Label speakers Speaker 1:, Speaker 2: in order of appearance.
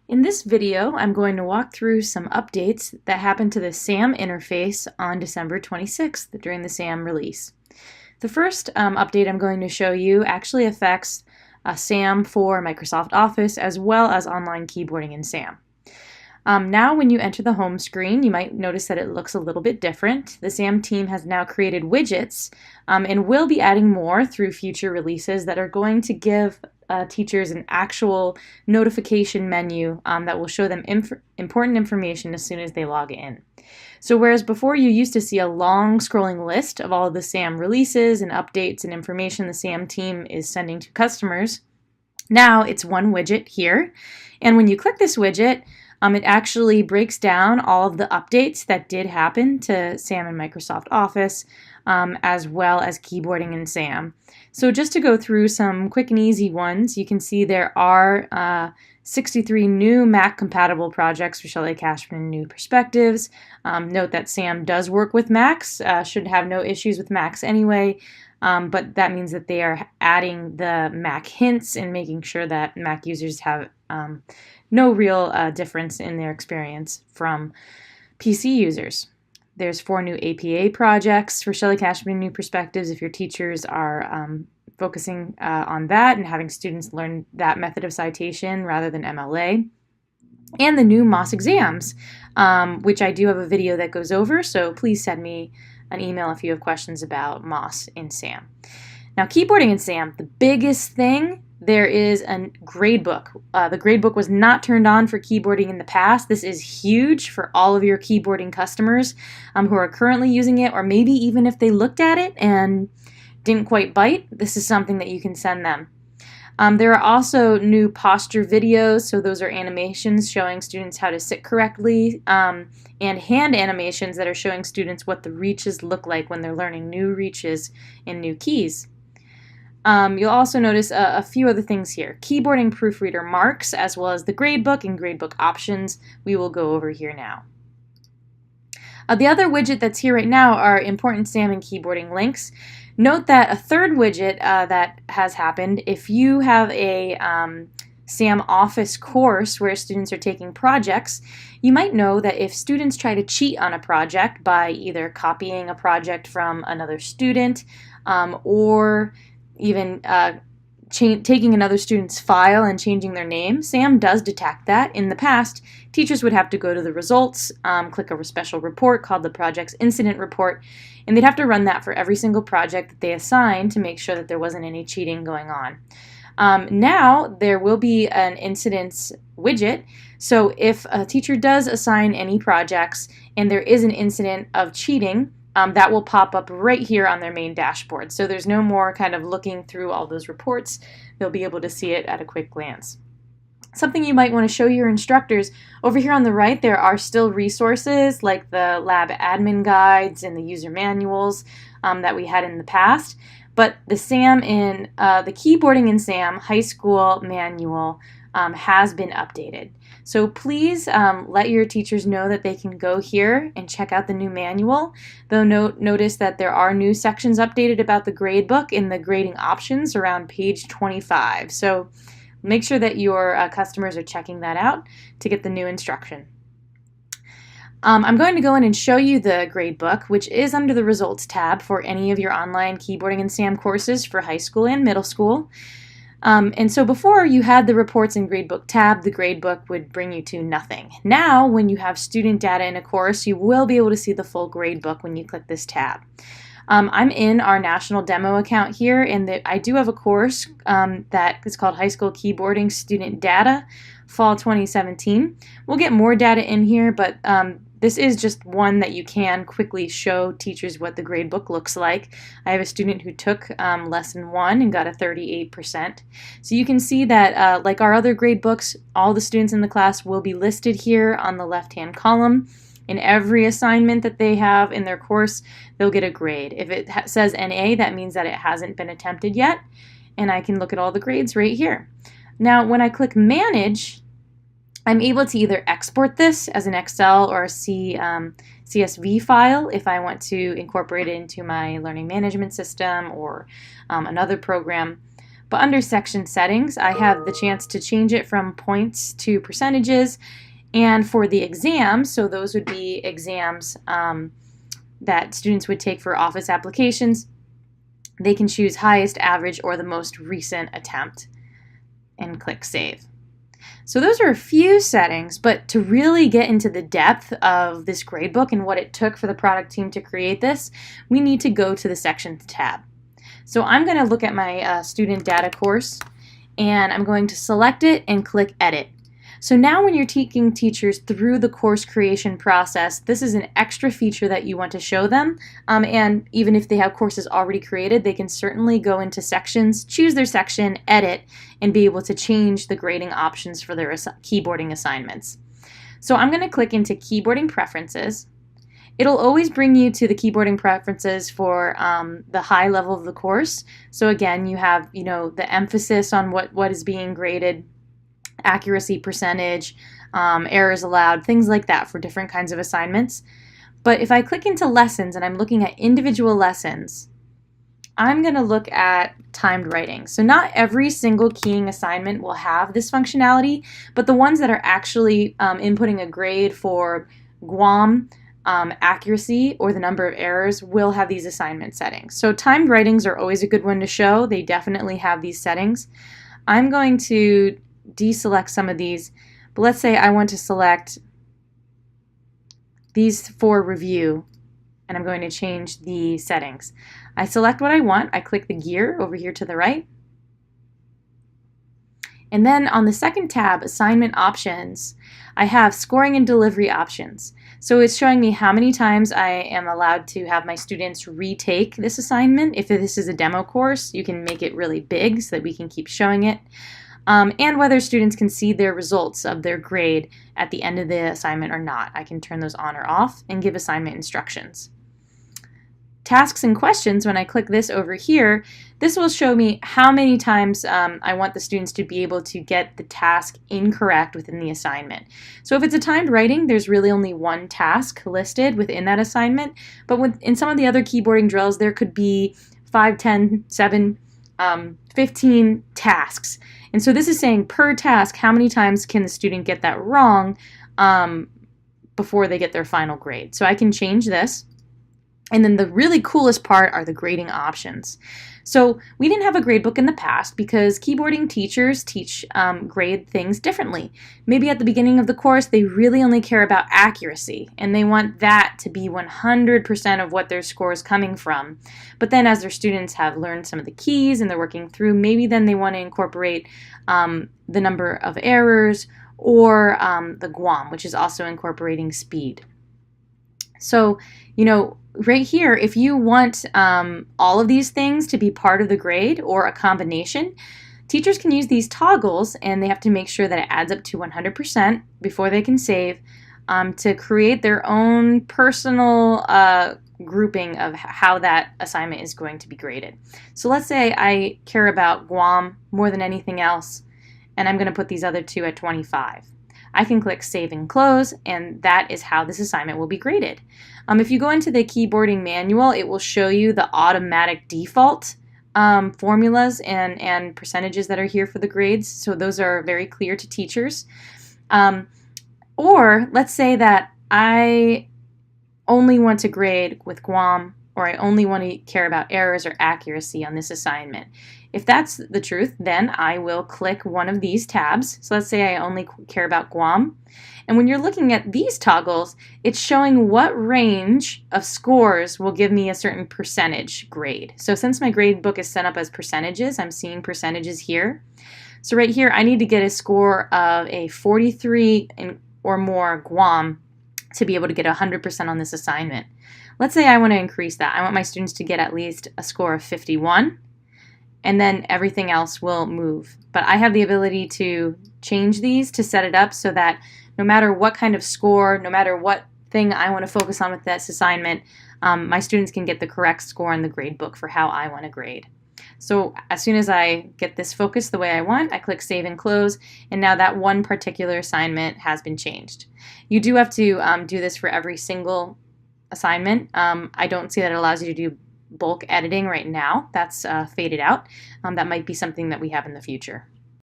Speaker 1: In this video, I'm going to walk through some updates that happened to the SAM interface on December 26th during the SAM release. The first update I'm going to show you actually affects SAM for Microsoft Office as well as online keyboarding in SAM. Now when you enter the home screen, you might notice that it looks a little bit different. The SAM team has now created widgets and will be adding more through future releases that are going to give teachers an actual notification menu that will show them important information as soon as they log in. So whereas before you used to see a long scrolling list of all of the SAM releases and updates and information the SAM team is sending to customers, now it's one widget here. And when you click this widget, it actually breaks down all of the updates that did happen to SAM and Microsoft Office, as well as keyboarding in SAM. So just to go through some quick and easy ones, you can see there are 63 new Mac-compatible projects for Shelley Cashman New Perspectives. Note that SAM does work with Macs, should have no issues with Macs anyway, but that means that they are adding the Mac hints and making sure that Mac users have no real difference in their experience from PC users. There's 4 new APA projects for Shelley Cashman New Perspectives if your teachers are focusing on that and having students learn that method of citation rather than MLA. And the new MOS exams, which I do have a video that goes over, so please send me an email if you have questions about MOS in SAM. Now, keyboarding in SAM, the biggest thing, there is a gradebook. The gradebook was not turned on for keyboarding in the past. This is huge for all of your keyboarding customers who are currently using it, or maybe even if they looked at it and didn't quite bite, this is something that you can send them. There are also new posture videos, so those are animations showing students how to sit correctly, and hand animations that are showing students what the reaches look like when they're learning new reaches and new keys. You'll also notice a few other things here. Keyboarding proofreader marks, as well as the gradebook and gradebook options, we will go over here now. The other widget that's here right now are important SAM and keyboarding links. Note that a third widget that has happened, if you have a SAM Office course where students are taking projects, you might know that if students try to cheat on a project by either copying a project from another student or even taking another student's file and changing their name, SAM does detect that. In the past, teachers would have to go to the results, click a special report called the project's incident report, and they'd have to run that for every single project that they assigned to make sure that there wasn't any cheating going on. Now there will be an incidents widget, so if a teacher does assign any projects and there is an incident of cheating, that will pop up right here on their main dashboard. So there's no more kind of looking through all those reports. They'll be able to see it at a quick glance. Something you might want to show your instructors, over here on the right there are still resources like the lab admin guides and the user manuals that we had in the past. But the SAM in the keyboarding in SAM high school manual has been updated. So please let your teachers know that they can go here and check out the new manual. They'll notice that there are new sections updated about the gradebook in the grading options around page 25. So make sure that your customers are checking that out to get the new instruction. I'm going to go in and show you the gradebook, which is under the results tab for any of your online keyboarding and SAM courses for high school and middle school. And so before you had the reports and gradebook tab, the gradebook would bring you to nothing. Now, when you have student data in a course, you will be able to see the full gradebook when you click this tab. I'm in our national demo account here, and I do have a course that is called High School Keyboarding Student Data, Fall 2017. We'll get more data in here, but this is just one that you can quickly show teachers what the gradebook looks like. I have a student who took lesson 1 and got a 38%. So you can see that like our other gradebooks, all the students in the class will be listed here on the left-hand column. In every assignment that they have in their course, they'll get a grade. If it says NA, that means that it hasn't been attempted yet, and I can look at all the grades right here. Now, when I click Manage, I'm able to either export this as an Excel or a CSV file if I want to incorporate it into my learning management system or another program. But under section settings, I have the chance to change it from points to percentages. And for the exams, so those would be exams that students would take for office applications, they can choose highest, average, or the most recent attempt and click Save. So those are a few settings, but to really get into the depth of this gradebook and what it took for the product team to create this, we need to go to the Sections tab. So I'm going to look at my student data course, and I'm going to select it and click Edit. So now when you're taking teachers through the course creation process, this is an extra feature that you want to show them. And even if they have courses already created, they can certainly go into sections, choose their section, edit, and be able to change the grading options for their keyboarding assignments. So I'm going to click into Keyboarding Preferences. It'll always bring you to the keyboarding preferences for the high level of the course. So again, you have the emphasis on what is being graded, accuracy percentage, errors allowed, things like that for different kinds of assignments. But if I click into lessons and I'm looking at individual lessons, I'm going to look at timed writing. So not every single keying assignment will have this functionality, but the ones that are actually inputting a grade for Guam, accuracy, or the number of errors will have these assignment settings. So timed writings are always a good one to show. They definitely have these settings. I'm going to deselect some of these, but let's say I want to select these for review, and I'm going to change the settings. I select what I want, I click the gear over here to the right, and then on the second tab, Assignment Options, I have Scoring and Delivery Options. So it's showing me how many times I am allowed to have my students retake this assignment. If this is a demo course, you can make it really big so that we can keep showing it. And whether students can see their results of their grade at the end of the assignment or not. I can turn those on or off and give assignment instructions. Tasks and questions, when I click this over here, this will show me how many times I want the students to be able to get the task incorrect within the assignment. So if it's a timed writing, there's really only one task listed within that assignment, but in some of the other keyboarding drills, there could be 5, 10, 7, 15 tasks. And so this is saying per task, how many times can the student get that wrong before they get their final grade. So I can change this. And then the really coolest part are the grading options. So we didn't have a gradebook in the past because keyboarding teachers teach grade things differently. Maybe at the beginning of the course, they really only care about accuracy, and they want that to be 100% of what their score is coming from. But then as their students have learned some of the keys and they're working through, maybe then they want to incorporate the number of errors or the Guam, which is also incorporating speed. So, right here, if you want all of these things to be part of the grade or a combination, teachers can use these toggles, and they have to make sure that it adds up to 100% before they can save to create their own personal grouping of how that assignment is going to be graded. So let's say I care about Guam more than anything else, and I'm going to put these other two at 25. I can click Save and Close, and that is how this assignment will be graded. If you go into the keyboarding manual, it will show you the automatic default formulas and percentages that are here for the grades, so those are very clear to teachers. Or let's say that I only want to grade with Guam, or I only want to care about errors or accuracy on this assignment. If that's the truth, then I will click one of these tabs. So let's say I only care about Guam. And when you're looking at these toggles, it's showing what range of scores will give me a certain percentage grade. So since my grade book is set up as percentages, I'm seeing percentages here. So right here, I need to get a score of a 43 or more Guam to be able to get 100% on this assignment. Let's say I want to increase that. I want my students to get at least a score of 51. And then everything else will move. But I have the ability to change these to set it up so that no matter what kind of score, no matter what thing I want to focus on with this assignment, my students can get the correct score in the grade book for how I want to grade. So as soon as I get this focused the way I want, I click Save and Close, and now that one particular assignment has been changed. You do have to do this for every single assignment. I don't see that it allows you to do bulk editing right now. That's faded out. That might be something that we have in the future.